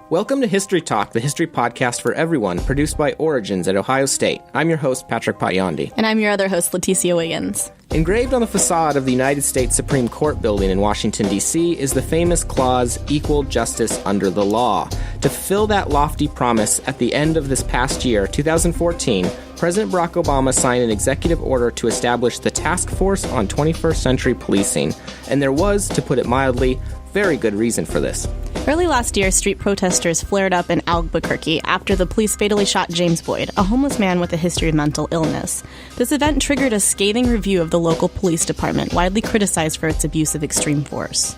Welcome to History Talk, the history podcast for everyone, produced by Origins at Ohio State. I'm your host, Patrick Potyondy. And I'm your other host, Leticia Wiggins. Engraved on the facade of the United States Supreme Court building in Washington, D.C. is the famous clause, equal justice under the law. To fulfill that lofty promise, at the end of this past year, 2014, President Barack Obama signed an executive order to establish the Task Force on 21st Century Policing. And there was, to put it mildly, very good reason for this. Early last year, street protesters flared up in Albuquerque after the police fatally shot James Boyd, a homeless man with a history of mental illness. This event triggered a scathing review of the local police department, widely criticized for its abuse of extreme force.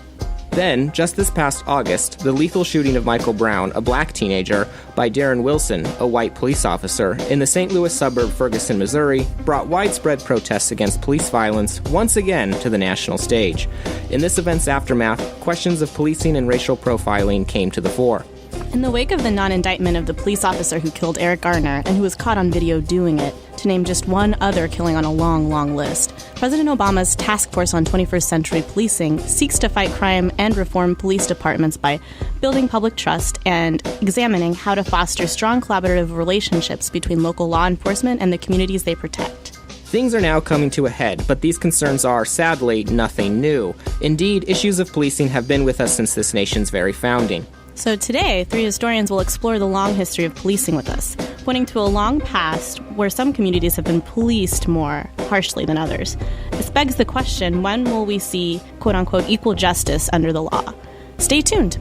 Then, just this past August, the lethal shooting of Michael Brown, a black teenager, by Darren Wilson, a white police officer, in the St. Louis suburb Ferguson, Missouri, brought widespread protests against police violence once again to the national stage. In this event's aftermath, questions of policing and racial profiling came to the fore. In the wake of the non-indictment of the police officer who killed Eric Garner and who was caught on video doing it, to name just one other killing on a long, long list, President Obama's Task Force on 21st Century Policing seeks to fight crime and reform police departments by building public trust and examining how to foster strong collaborative relationships between local law enforcement and the communities they protect. Things are now coming to a head, but these concerns are, sadly, nothing new. Indeed, issues of policing have been with us since this nation's very founding. So today, three historians will explore the long history of policing with us, pointing to a long past where some communities have been policed more harshly than others. This begs the question, when will we see, quote-unquote, equal justice under the law? Stay tuned.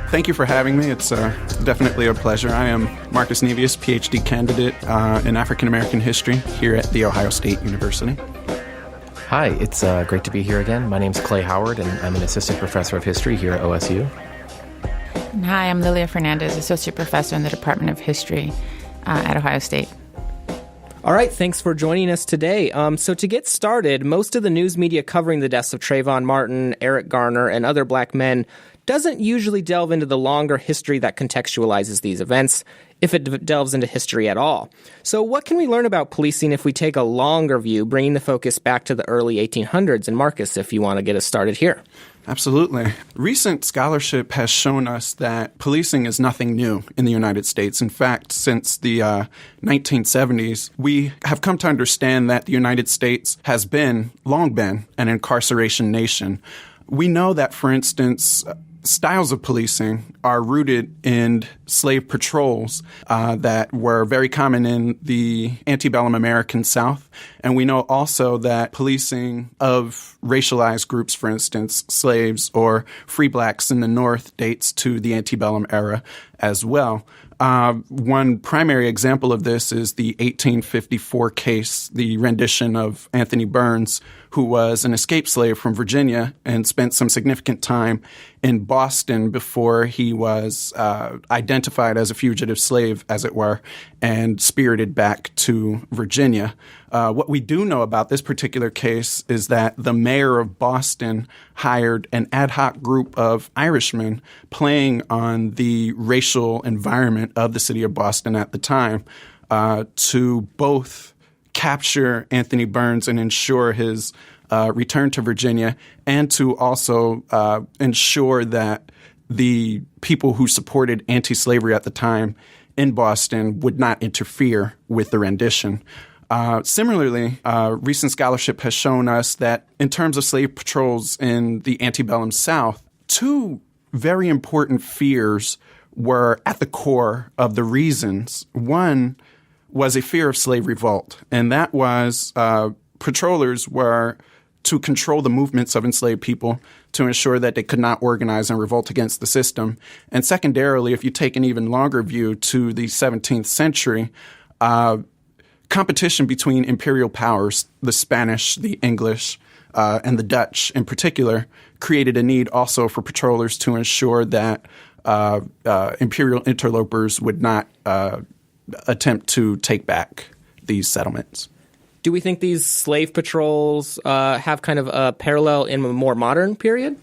Thank you for having me. It's definitely a pleasure. I am Marcus Nevius, PhD candidate in African American history here at The Ohio State University. Hi, it's great to be here again. My name's Clay Howard, and I'm an assistant professor of history here at OSU. And hi, I'm Lilia Fernández, associate professor in the Department of History at Ohio State. All right, thanks for joining us today. So to get started, most of the news media covering the deaths of Trayvon Martin, Eric Garner, and other black men doesn't usually delve into the longer history that contextualizes these events, if it delves into history at all. So what can we learn about policing if we take a longer view, bringing the focus back to the early 1800s? And Marcus, if you want to get us started here. Absolutely. Recent scholarship has shown us that policing is nothing new in the United States. In fact, since the 1970s, we have come to understand that the United States has long been an incarceration nation. We know that, for instance, styles of policing are rooted in slave patrols that were very common in the antebellum American South. And we know also that policing of racialized groups, for instance, slaves or free blacks in the North, dates to the antebellum era as well. One primary example of this is the 1854 case, the rendition of Anthony Burns, who was an escaped slave from Virginia and spent some significant time in Boston before he was identified as a fugitive slave, as it were, and spirited back to Virginia. What we do know about this particular case is that the mayor of Boston hired an ad hoc group of Irishmen playing on the racial environment of the city of Boston at the time to both capture Anthony Burns and ensure his return to Virginia, and to also ensure that the people who supported anti-slavery at the time in Boston would not interfere with the rendition. Similarly, recent scholarship has shown us that in terms of slave patrols in the antebellum South, two very important fears were at the core of the reasons. One was a fear of slave revolt, and that was patrollers were to control the movements of enslaved people to ensure that they could not organize and revolt against the system. And secondarily, if you take an even longer view to the 17th century, competition between imperial powers, the Spanish, the English, and the Dutch in particular, created a need also for patrollers to ensure that imperial interlopers would not attempt to take back these settlements. Do we think these slave patrols have kind of a parallel in a more modern period?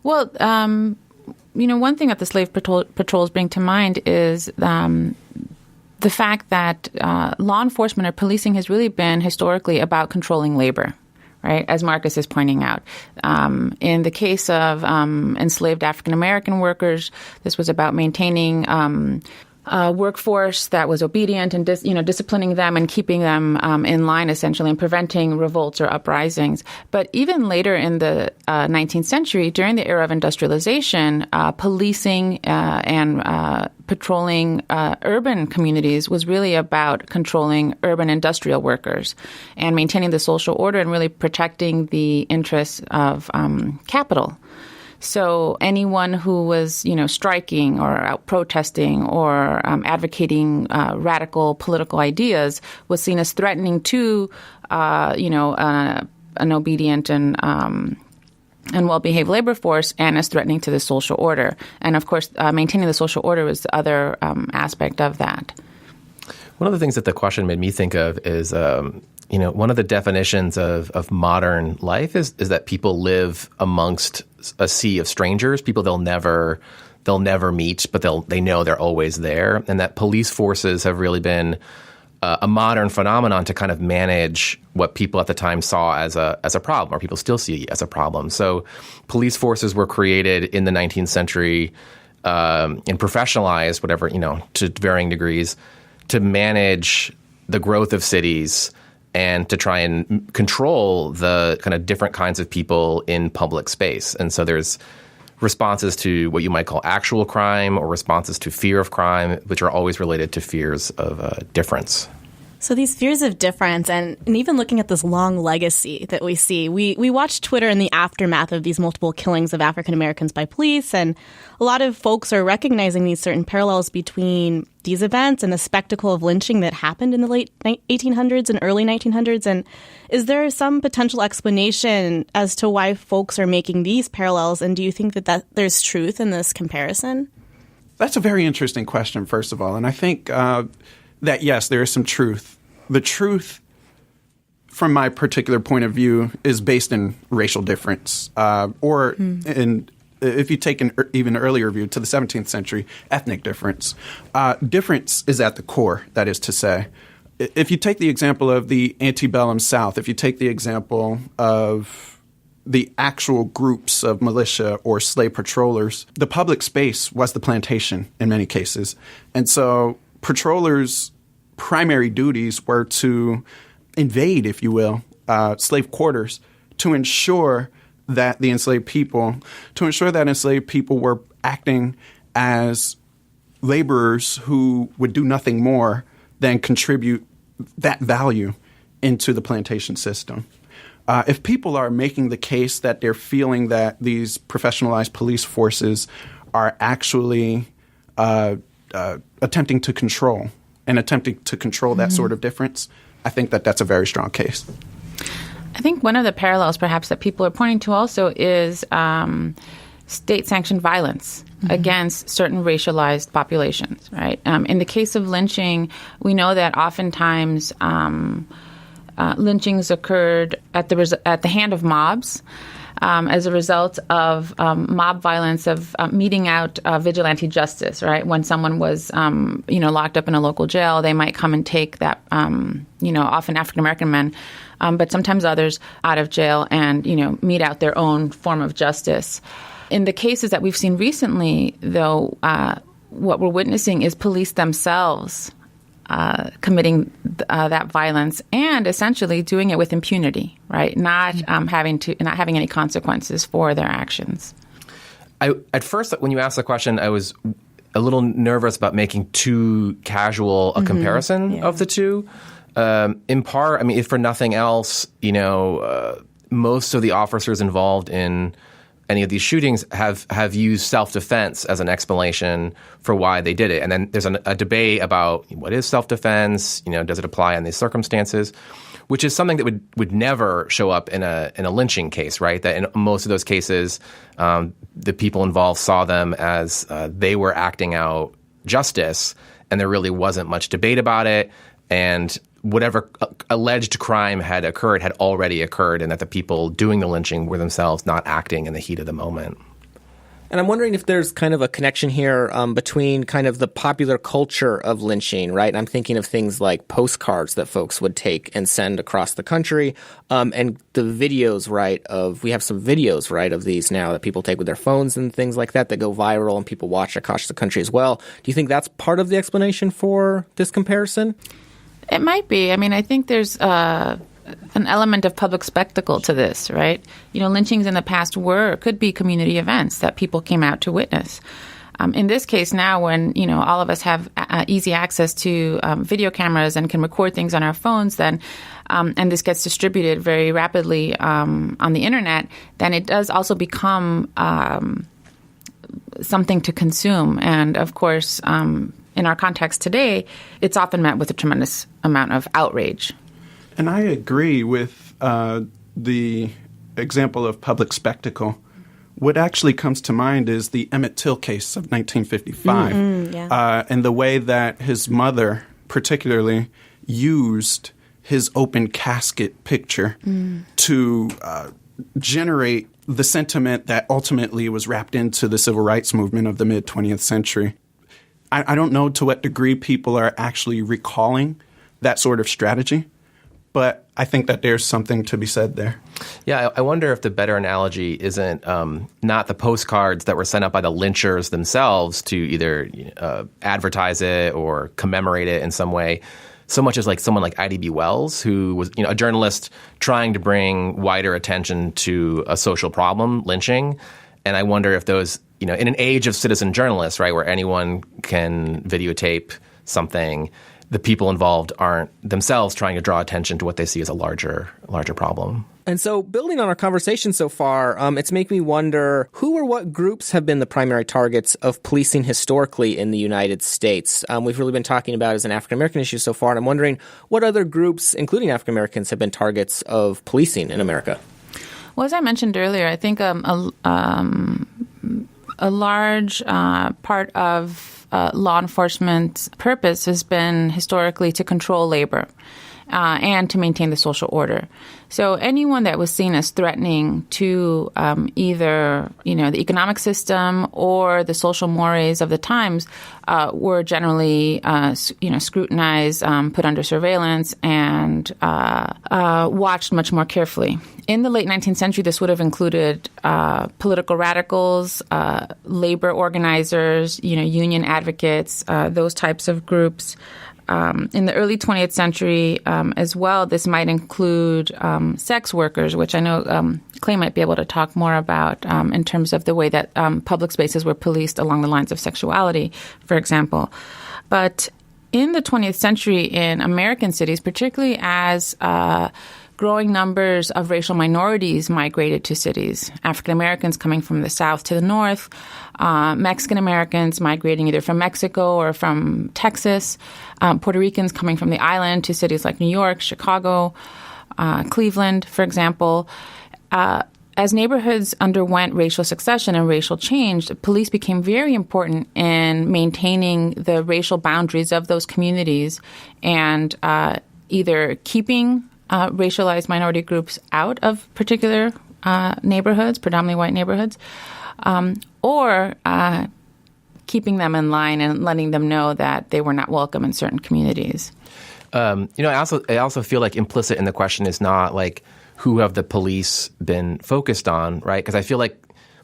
Well, one thing that the slave patrols bring to mind is the fact that law enforcement or policing has really been historically about controlling labor, right, as Marcus is pointing out. In the case of enslaved African American workers, this was about maintaining a workforce that was obedient and disciplining them and keeping them in line, essentially, and preventing revolts or uprisings. But even later in the 19th century, during the era of industrialization, policing and patrolling urban communities was really about controlling urban industrial workers and maintaining the social order and really protecting the interests of capital. So anyone who was, striking or out protesting or advocating radical political ideas was seen as threatening to, an obedient and well-behaved labor force, and as threatening to the social order. And of course, maintaining the social order was the other aspect of that. One of the things that the question made me think of is, one of the definitions of modern life is that people live amongst a sea of strangers, people they'll never meet, but they know they're always there, and that police forces have really been a modern phenomenon to kind of manage what people at the time saw as a problem, or people still see as a problem. So police forces were created in the 19th century and professionalized, whatever, to varying degrees, to manage the growth of cities and to try and control the kind of different kinds of people in public space. And so there's responses to what you might call actual crime or responses to fear of crime, which are always related to fears of difference. So these fears of difference and even looking at this long legacy that we see, we watch Twitter in the aftermath of these multiple killings of African Americans by police, and a lot of folks are recognizing these certain parallels between these events and the spectacle of lynching that happened in the late 1800s and early 1900s. And is there some potential explanation as to why folks are making these parallels, and do you think that there's truth in this comparison? That's a very interesting question, first of all, and I think that, yes, there is some truth. The truth, from my particular point of view, is based in racial difference, if you take an even earlier view to the 17th century, ethnic difference. Difference is at the core, that is to say. If you take the example of the antebellum South, if you take the example of the actual groups of militia or slave patrollers, the public space was the plantation in many cases. And so patrollers' primary duties were to invade, if you will, slave quarters to ensure that the enslaved people were acting as laborers who would do nothing more than contribute that value into the plantation system. If people are making the case that they're feeling that these professionalized police forces are actually attempting to control that sort of difference, I think that that's a very strong case. I think one of the parallels perhaps that people are pointing to also is state-sanctioned violence against certain racialized populations, right? In the case of lynching, we know that oftentimes lynchings occurred at the hand of mobs as a result of mob violence, of meting out vigilante justice, right? When someone was, locked up in a local jail, they might come and take that, often African-American men, but sometimes others out of jail and, mete out their own form of justice. In the cases that we've seen recently, though, what we're witnessing is police themselves committing that violence and essentially doing it with impunity, right? Not having any consequences for their actions. At first, when you asked the question, I was a little nervous about making too casual a comparison of the two. In part, if for nothing else, most of the officers involved in any of these shootings have used self-defense as an explanation for why they did it. And then there's a debate about what is self-defense, does it apply in these circumstances, which is something that would never show up in a lynching case, right? That in most of those cases, the people involved saw them as they were acting out justice, and there really wasn't much debate about it. And whatever alleged crime had already occurred, and that the people doing the lynching were themselves not acting in the heat of the moment. And I'm wondering if there's kind of a connection here between kind of the popular culture of lynching, right? I'm thinking of things like postcards that folks would take and send across the country, and the videos, right, we have some videos, right, of these now that people take with their phones and things like that go viral and people watch across the country as well. Do you think that's part of the explanation for this comparison? It might be. I mean, I think there's an element of public spectacle to this, right? Lynchings in the past could be community events that people came out to witness. In this case now, when, all of us have easy access to video cameras and can record things on our phones, then and this gets distributed very rapidly on the internet, then it does also become something to consume. And of course, in our context today, it's often met with a tremendous amount of outrage. And I agree with the example of public spectacle. What actually comes to mind is the Emmett Till case of 1955, and the way that his mother particularly used his open casket picture to generate the sentiment that ultimately was wrapped into the civil rights movement of the mid-20th century. I don't know to what degree people are actually recalling that sort of strategy, but I think that there's something to be said there. Yeah, I wonder if the better analogy isn't not the postcards that were sent out by the lynchers themselves to either advertise it or commemorate it in some way, so much as like someone like I.D.B. Wells, who was a journalist trying to bring wider attention to a social problem, lynching. And I wonder if those, in an age of citizen journalists, right, where anyone can videotape something, the people involved aren't themselves trying to draw attention to what they see as a larger problem. And so building on our conversation so far, it's making me wonder who or what groups have been the primary targets of policing historically in the United States. We've really been talking about it as an African-American issue so far, and I'm wondering what other groups, including African-Americans, have been targets of policing in America? Well, as I mentioned earlier, I think a large part of law enforcement's purpose has been historically to control labor and to maintain the social order. So anyone that was seen as threatening to either, the economic system or the social mores of the times were generally, scrutinized, put under surveillance, and watched much more carefully. In the late 19th century, this would have included political radicals, labor organizers, union advocates, those types of groups. In the early 20th century as well, this might include sex workers, which I know Clay might be able to talk more about in terms of the way that public spaces were policed along the lines of sexuality, for example. But in the 20th century in American cities, particularly as growing numbers of racial minorities migrated to cities, African Americans coming from the south to the north, Mexican Americans migrating either from Mexico or from Texas, Puerto Ricans coming from the island to cities like New York, Chicago, Cleveland, for example. As neighborhoods underwent racial succession and racial change, the police became very important in maintaining the racial boundaries of those communities and either keeping racialized minority groups out of particular neighborhoods, predominantly white neighborhoods, or keeping them in line and letting them know that they were not welcome in certain communities. I also feel like implicit in the question is not like who have the police been focused on, right? Because I feel like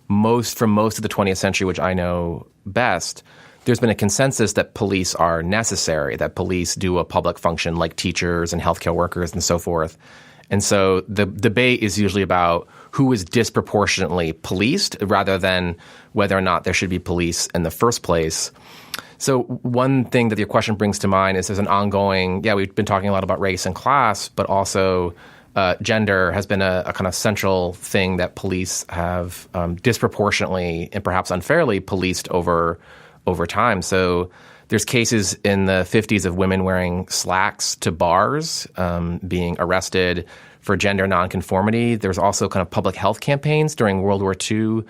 most of the 20th century, which I know best, there's been a consensus that police are necessary, that police do a public function like teachers and healthcare workers and so forth. And so the debate is usually about who is disproportionately policed rather than whether or not there should be police in the first place. So one thing that your question brings to mind is there's an ongoing, we've been talking a lot about race and class, but also gender has been a kind of central thing that police have disproportionately and perhaps unfairly policed over time. So there's cases in the 50s of women wearing slacks to bars, being arrested for gender nonconformity. There's also kind of public health campaigns during World War II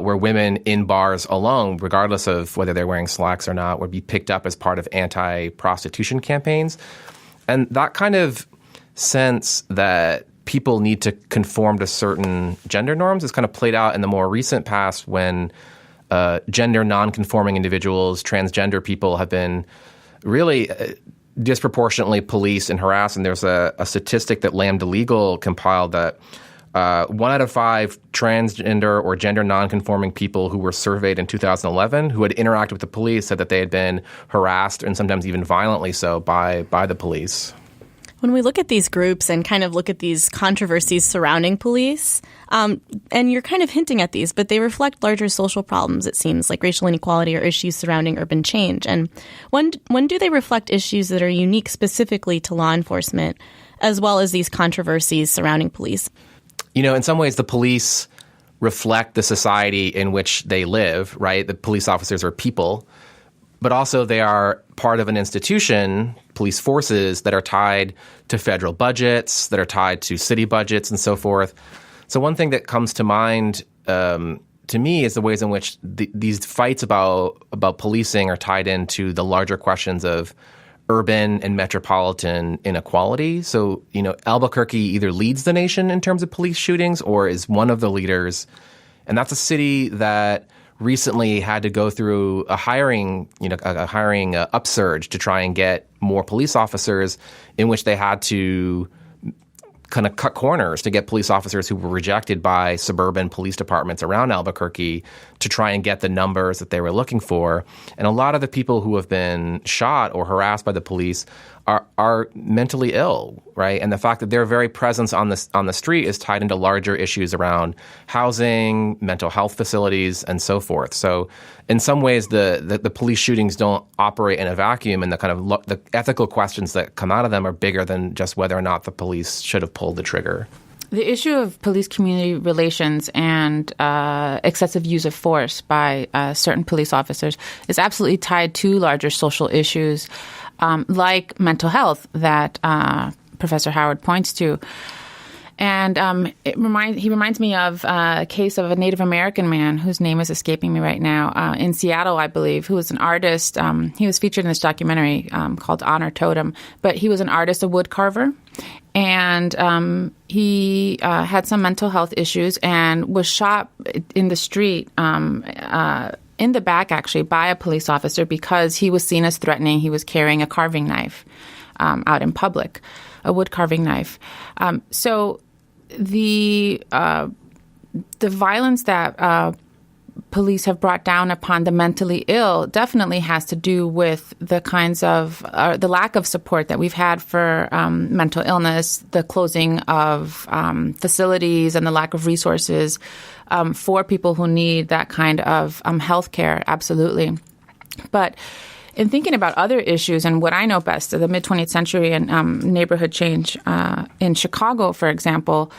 where women in bars alone, regardless of whether they're wearing slacks or not, would be picked up as part of anti-prostitution campaigns. And that kind of sense that people need to conform to certain gender norms is kind of played out in the more recent past when gender nonconforming individuals, transgender people have been really disproportionately policed and harassed. And there's a statistic that Lambda Legal compiled that 1 out of 5 transgender or gender nonconforming people who were surveyed in 2011 who had interacted with the police said that they had been harassed and sometimes even violently so by the police. When we look at these groups and kind of look at these controversies surrounding police, and you're kind of hinting at these, but they reflect larger social problems, it seems, like racial inequality or issues surrounding urban change. And when do they reflect issues that are unique specifically to law enforcement, as well as these controversies surrounding police? You know, in some ways, the police reflect the society in which they live, right? The police officers are people, but also they are part of an institution, police forces, that are tied to federal budgets, that are tied to city budgets and so forth. So one thing that comes to mind to me is the ways in which these fights about policing are tied into the larger questions of urban and metropolitan inequality. So, you know, Albuquerque either leads the nation in terms of police shootings or is one of the leaders. And that's a city that recently had to go through a hiring upsurge to try and get more police officers, in which they had to kind of cut corners to get police officers who were rejected by suburban police departments around Albuquerque to try and get the numbers that they were looking for. And a lot of the people who have been shot or harassed by the police are mentally ill, right? And the fact that their very presence on the street is tied into larger issues around housing, mental health facilities, and so forth. So in some ways, the police shootings don't operate in a vacuum, and the kind of the ethical questions that come out of them are bigger than just whether or not the police should have pulled the trigger. The issue of police-community relations and excessive use of force by certain police officers is absolutely tied to larger social issues like mental health that Professor Howard points to. And he reminds me of a case of a Native American man whose name is escaping me right now, in Seattle, I believe, who was an artist. He was featured in this documentary called Honor Totem, but he was an artist, a wood carver. And he had some mental health issues and was shot in the street, in the back, actually, by a police officer because he was seen as threatening. He was carrying a carving knife out in public, a wood carving knife. So the violence that police have brought down upon the mentally ill definitely has to do with the kinds of the lack of support that we've had for mental illness, the closing of facilities, and the lack of resources for people who need that kind of health care. Absolutely. But in thinking about other issues and what I know best, the mid-20th century and neighborhood change in Chicago, for example,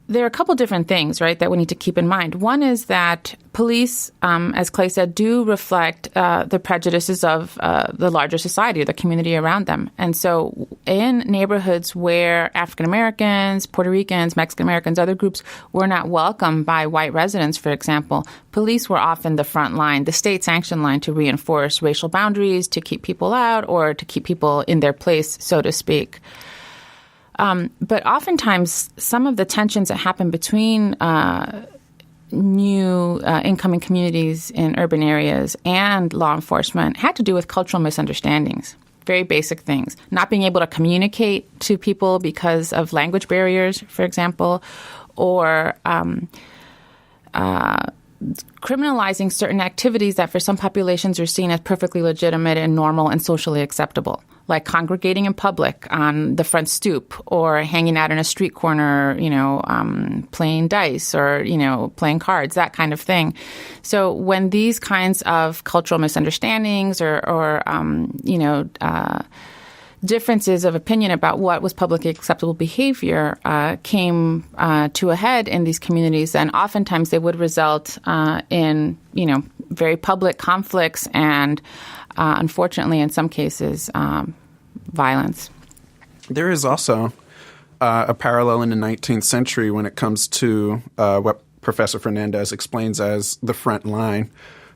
there are a couple different things, right, that we need to keep in mind. One is that police, as Clay said, do reflect the prejudices of the larger society or the community around them. And so in neighborhoods where African Americans, Puerto Ricans, Mexican Americans, other groups were not welcomed by white residents, for example, police were often the front line, the state-sanctioned line to reinforce racial boundaries, to keep people out, or to keep people in their place, so to speak. But oftentimes, some of the tensions that happen between new incoming communities in urban areas and law enforcement had to do with cultural misunderstandings, very basic things. Not being able to communicate to people because of language barriers, for example, or criminalizing certain activities that for some populations are seen as perfectly legitimate and normal and socially acceptable, like congregating in public on the front stoop or hanging out in a street corner, playing dice or, playing cards, that kind of thing. So when these kinds of cultural misunderstandings or differences of opinion about what was publicly acceptable behavior came to a head in these communities, then oftentimes they would result in, very public conflicts and, unfortunately, in some cases, violence. There is also a parallel in the 19th century when it comes to what Professor Fernandez explains as the front line.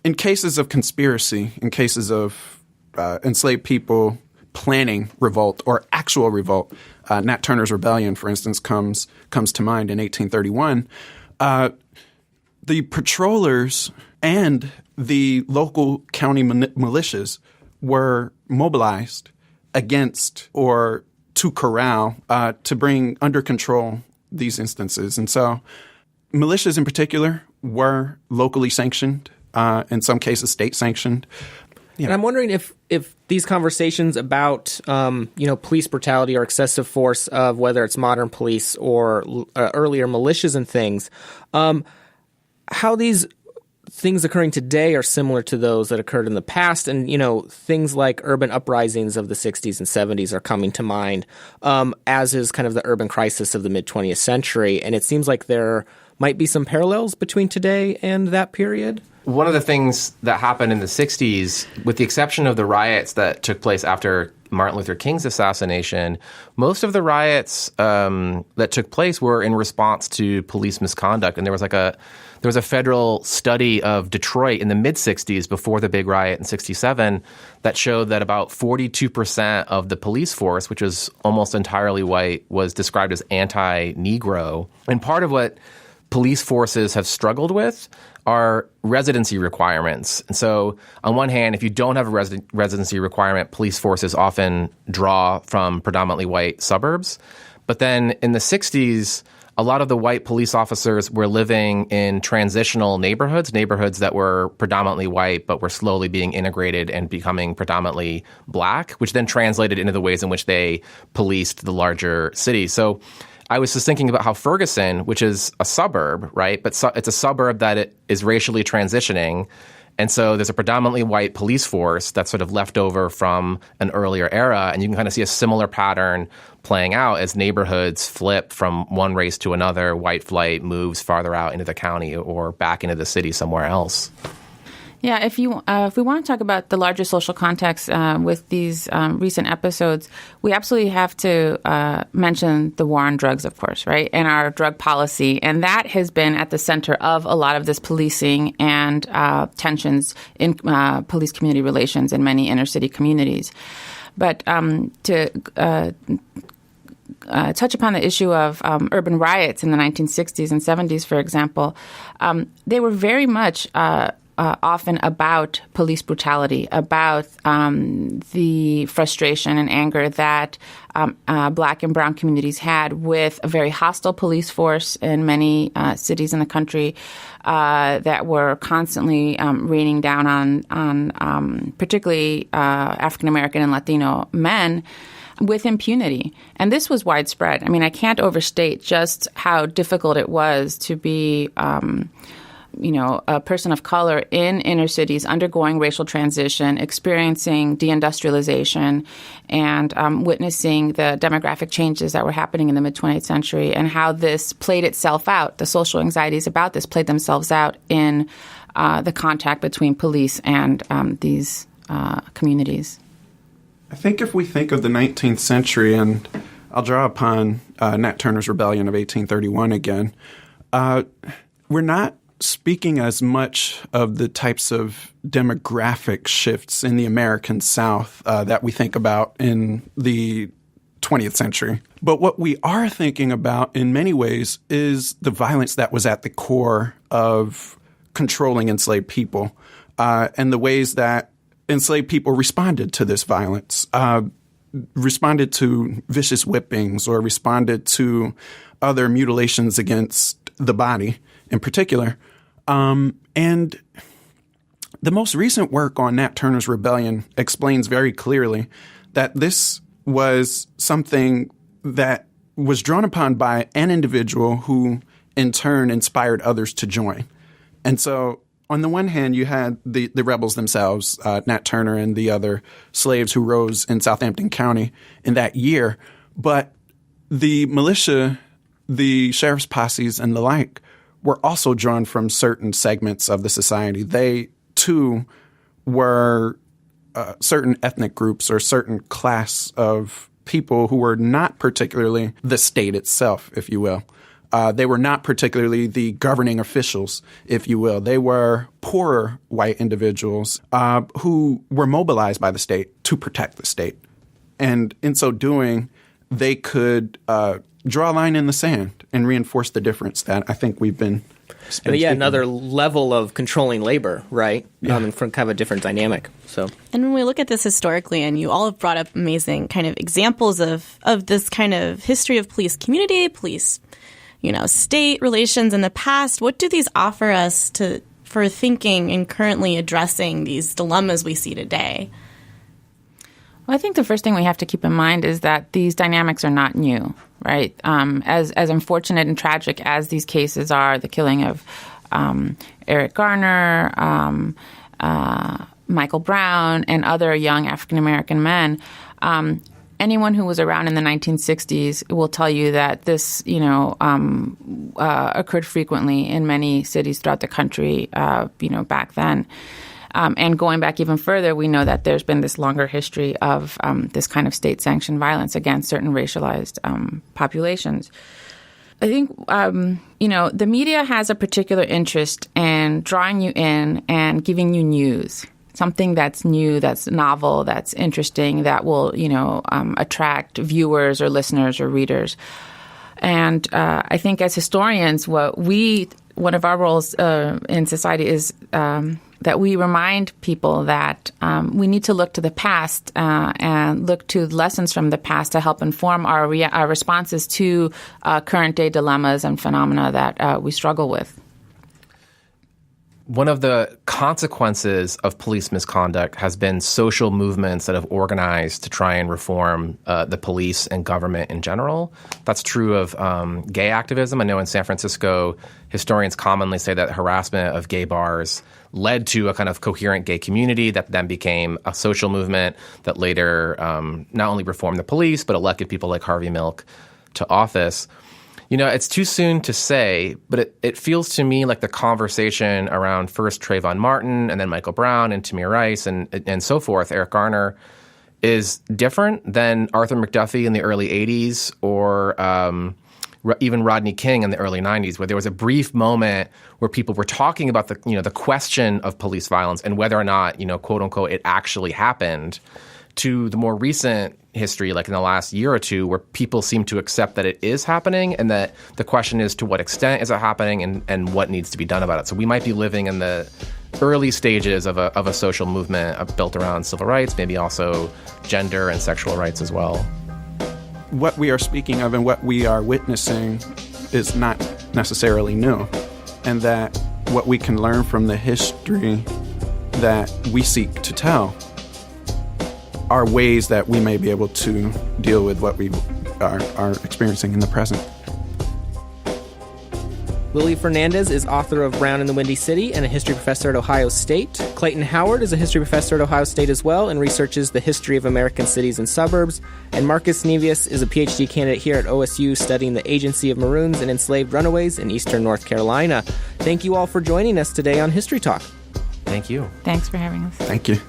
In cases of conspiracy, in cases of enslaved people planning revolt or actual revolt, Nat Turner's Rebellion, for instance, comes to mind in 1831. the patrollers and the local county militias were mobilized against or to corral, to bring under control these instances. And so militias in particular were locally sanctioned, in some cases state sanctioned. And I'm wondering if these conversations about police brutality or excessive force of whether it's modern police or earlier militias and things, how these things occurring today are similar to those that occurred in the past. And, things like urban uprisings of the 60s and 70s are coming to mind, as is kind of the urban crisis of the mid-20th century. And it seems like there might be some parallels between today and that period. One of the things that happened in the 60s, with the exception of the riots that took place after Martin Luther King's assassination, most of the riots that took place were in response to police misconduct. And there was a federal study of Detroit in the mid-'60s before the big riot in 67 that showed that about 42% of the police force, which was almost entirely white, was described as anti-Negro. And part of what police forces have struggled with are residency requirements. And so on one hand, if you don't have a residency requirement, police forces often draw from predominantly white suburbs. But then in the 60s, a lot of the white police officers were living in transitional neighborhoods that were predominantly white but were slowly being integrated and becoming predominantly black, which then translated into the ways in which they policed the larger cities. So I was just thinking about how Ferguson, which is a suburb, right? But it's a suburb that it is racially transitioning. And so there's a predominantly white police force that's sort of left over from an earlier era. And you can kind of see a similar pattern playing out as neighborhoods flip from one race to another. White flight moves farther out into the county or back into the city somewhere else. Yeah, if we want to talk about the larger social context with these recent episodes, we absolutely have to mention the war on drugs, of course, right, and our drug policy. And that has been at the center of a lot of this policing and tensions in police community relations in many inner city communities. But to touch upon the issue of urban riots in the 1960s and 70s, for example, they were very much often about police brutality, about the frustration and anger that Black and brown communities had with a very hostile police force in many cities in the country that were constantly raining down on particularly African American and Latino men with impunity. And this was widespread. I mean, I can't overstate just how difficult it was to be a person of color in inner cities undergoing racial transition, experiencing deindustrialization, and witnessing the demographic changes that were happening in the mid-20th century and how this played itself out. The social anxieties about this played themselves out in the contact between police and these communities. I think if we think of the 19th century, and I'll draw upon Nat Turner's Rebellion of 1831 again, we're not speaking as much of the types of demographic shifts in the American South that we think about in the 20th century. But what we are thinking about in many ways is the violence that was at the core of controlling enslaved people and the ways that enslaved people responded to this violence, responded to vicious whippings or responded to other mutilations against the body in particular. And the most recent work on Nat Turner's Rebellion explains very clearly that this was something that was drawn upon by an individual who in turn inspired others to join. And so on the one hand, you had the rebels themselves, Nat Turner and the other slaves who rose in Southampton County in that year. But the militia, the sheriff's posses and the like were also drawn from certain segments of the society. They, too, were certain ethnic groups or certain class of people who were not particularly the state itself, if you will. They were not particularly the governing officials, if you will. They were poorer white individuals who were mobilized by the state to protect the state. And in so doing, they could draw a line in the sand and reinforce the difference that I think we've been another level of controlling labor, right? Yeah. From kind of a different dynamic. So, and when we look at this historically, and you all have brought up amazing kind of examples of this kind of history of police community, police, state relations in the past, what do these offer us for thinking and currently addressing these dilemmas we see today? Well, I think the first thing we have to keep in mind is that these dynamics are not new, right? As unfortunate and tragic as these cases are, the killing of Eric Garner, Michael Brown, and other young African-American men, anyone who was around in the 1960s will tell you that this, occurred frequently in many cities throughout the country, back then. And going back even further, we know that there's been this longer history of this kind of state-sanctioned violence against certain racialized populations. I think, the media has a particular interest in drawing you in and giving you news, something that's new, that's novel, that's interesting, that will, attract viewers or listeners or readers. And I think as historians, one of our roles in society is that we remind people that we need to look to the past and look to lessons from the past to help inform our responses to current-day dilemmas and phenomena that we struggle with. One of the consequences of police misconduct has been social movements that have organized to try and reform the police and government in general. That's true of gay activism. I know in San Francisco, historians commonly say that harassment of gay bars led to a kind of coherent gay community that then became a social movement that later not only reformed the police, but elected people like Harvey Milk to office. It's too soon to say, but it feels to me like the conversation around first Trayvon Martin and then Michael Brown and Tamir Rice and so forth, Eric Garner, is different than Arthur McDuffie in the early 80s or even Rodney King in the early 90s, where there was a brief moment where people were talking about the question of police violence and whether or not, quote unquote, it actually happened, to the more recent history, like in the last year or two, where people seem to accept that it is happening and that the question is to what extent is it happening and what needs to be done about it. So we might be living in the early stages of a social movement built around civil rights, maybe also gender and sexual rights as well. What we are speaking of and what we are witnessing is not necessarily new, and that what we can learn from the history that we seek to tell are ways that we may be able to deal with what we are experiencing in the present. Lilia Fernández is author of Brown in the Windy City and a history professor at Ohio State. Clayton Howard is a history professor at Ohio State as well and researches the history of American cities and suburbs. And Marcus Nevius is a PhD candidate here at OSU studying the agency of Maroons and enslaved runaways in eastern North Carolina. Thank you all for joining us today on History Talk. Thank you. Thanks for having us. Thank you.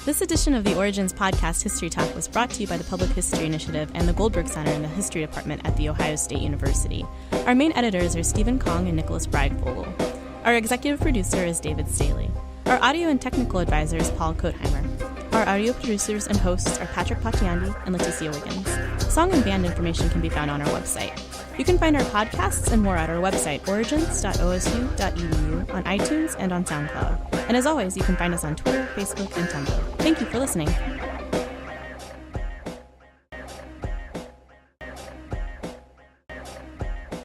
This edition of the Origins Podcast History Talk was brought to you by the Public History Initiative and the Goldberg Center in the History Department at The Ohio State University. Our main editors are Stephen Kong and Nicholas Breidvogel. Our executive producer is David Staley. Our audio and technical advisor is Paul Kotheimer. Our audio producers and hosts are Patrick Potyondy and Leticia Wiggins. Song and band information can be found on our website. You can find our podcasts and more at our website, origins.osu.edu, on iTunes and on SoundCloud. And as always, you can find us on Twitter, Facebook, and Tumblr. Thank you for listening.